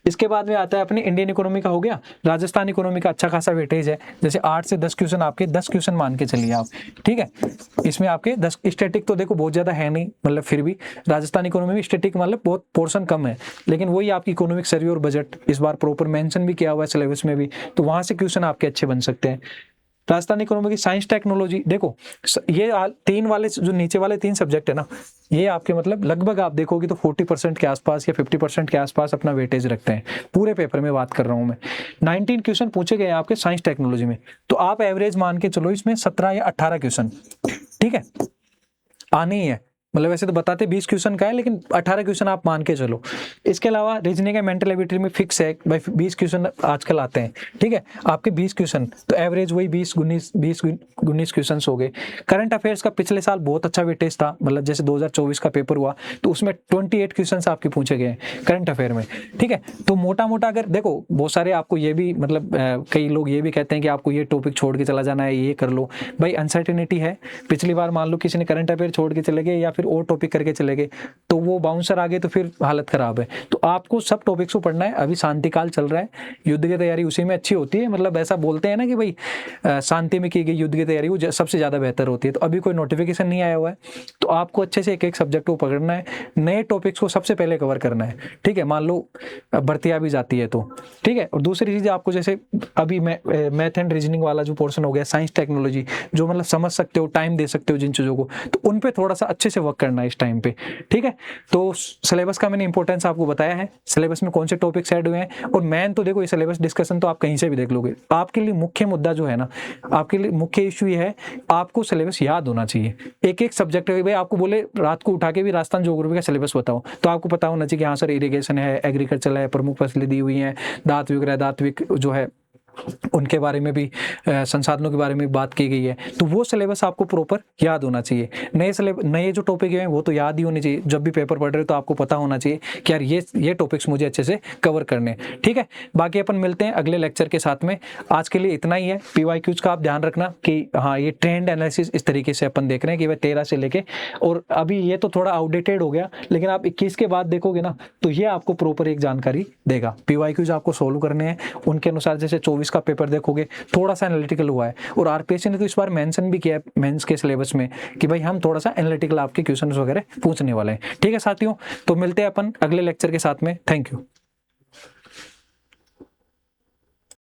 इसके बाद में आता है अपने इंडियन इकोनॉमी का हो गया, राजस्थान इकोनॉमी का अच्छा खासा वेटेज है, जैसे 8 से 10 क्वेश्चन आपके 10 क्वेश्चन मान के चलिए आप, ठीक है, इसमें आपके 10 स्टैटिक तो देखो बहुत ज्यादा है नहीं, मतलब फिर भी राजस्थान इकोनॉमी में स्टैटिक मतलब बहुत पोर्शन कम है, लेकिन वही आपकी इकोनॉमिक सर्वे और बजट इस बार प्रॉपर मेंशन भी किया हुआ है सिलेबस में भी, तो वहां से क्वेश्चन आपके अच्छे बन सकते हैं। राजस्थान इकोनॉमी की साइंस टेक्नोलॉजी देखो, ये तीन वाले जो नीचे वाले 3 सब्जेक्ट है ना, ये आपके मतलब लगभग आप देखोगे तो 40% के आसपास या 50% के आसपास अपना वेटेज रखते हैं, पूरे पेपर में बात कर रहा हूं मैं। 19 क्वेश्चन पूछे गए आपके साइंस टेक्नोलॉजी में, तो आप एवरेज मान के चलो इसमें 17 या 18 क्वेश्चन, ठीक है, आने ही है, मतलब वैसे तो बताते 20 क्वेश्चन का है, लेकिन 18 क्वेश्चन आप मान के चलो। इसके अलावा रीजनिंग या मेंटल एबिलिटी में फिक्स है भाई 20 क्वेश्चन आजकल आते हैं, ठीक है, आपके 20 क्वेश्चन, तो एवरेज वही 20-19 क्वेश्चन हो गए। करंट अफेयर्स का पिछले साल बहुत अच्छा वेटेज था, मतलब जैसे 2024 का पेपर हुआ तो उसमें 28 क्वेश्चन आपके पूछे गए करंट अफेयर में, ठीक है। तो मोटा मोटा अगर देखो बहुत सारे आपको ये भी मतलब कई लोग ये भी कहते हैं कि आपको ये टॉपिक छोड़ के चला जाना है, ये कर लो, भाई अनसर्टेनिटी है। पिछली बार मान लो किसी ने करंट अफेयर छोड़ के चले गए या फिर और टॉपिक करके चले गए, तो वो बाउंसर आ गए तो फिर हालत खराब है। तो आपको सब टॉपिक्स को पढ़ना है, अभी शांति काल चल रहा है, युद्ध की तैयारी उसी में अच्छी होती है, मतलब ऐसा बोलते हैं ना कि भाई शांति में की गई युद्ध की तैयारी वो सबसे ज्यादा बेहतर होती है। तो अभी कोई नोटिफिकेशन नहीं आया हुआ है, तो आपको अच्छे से एक एक सब्जेक्ट को पकड़ना है, नए टॉपिक्स को सबसे पहले कवर करना है, ठीक है, मान लो भर्तियां भी जाती है तो, ठीक है। और दूसरी चीज आपको जैसे अभी मैथ एंड रीजनिंग वाला जो पोर्शन हो गया, साइंस टेक्नोलॉजी जो मतलब समझ सकते हो, टाइम दे सकते हो जिन चीजों को, तो उन पे थोड़ा सा अच्छे से वर्क करना है इस टाइम पे, ठीक है। तो सिलेबस का मैंने इंपॉर्टेंस आपको बताया है, सिलेबस में कौन से टॉपिक्स ऐड हुए हैं, और मेन तो देखो ये सिलेबस डिस्कशन तो आप कहीं से भी देख लोगे, आपके लिए मुख्य मुद्दा जो है ना, आपके लिए मुख्य इश्यू ये है, आपको सिलेबस याद होना चाहिए। एक एक सब्जेक्ट भाई आपको बोले रात को उठा के भी राजस्थान ज्योग्राफी का सिलेबस बताओ, तो आपको पता होना चाहिए कि हाँ सर इरिगेशन है, एग्रीकल्चर है, प्रमुख फसलें दी हुई हैं, दातविक जो है उनके बारे में भी संसाधनों के बारे में बात की गई है, तो वो सिलेबस आपको प्रॉपर याद होना चाहिए। नए जो टॉपिक हैं वो तो याद ही होने चाहिए, जब भी पेपर पढ़ रहे हो तो आपको पता होना चाहिए कि यार ये टॉपिक्स मुझे अच्छे से कवर करने हैं, ठीक है। बाकी अपन मिलते हैं अगले लेक्चर के साथ में, आज के लिए इतना ही है। PYQs का आप ध्यान रखना कि हाँ ये ट्रेंड एनालिसिस इस तरीके से अपन देख रहे हैं कि वह 13 से लेके, और अभी ये तो थोड़ा आउटडेटेड हो गया, लेकिन आप 21 के बाद देखोगे ना तो ये आपको प्रॉपर एक जानकारी देगा। PYQs आपको सोल्व करने हैं, उनके अनुसार जैसे 24 का पेपर देखोगे थोड़ा सा एनालिटिकल हुआ है, और आरपीएससी ने तो इस बार मेंशन भी किया है मेंस के सिलेबस में कि भाई हम थोड़ा सा एनालिटिकल आपके क्वेश्चंस वगैरह पूछने वाले हैं, ठीक है साथियों। तो मिलते हैं अपन अगले लेक्चर के साथ में, थैंक यू।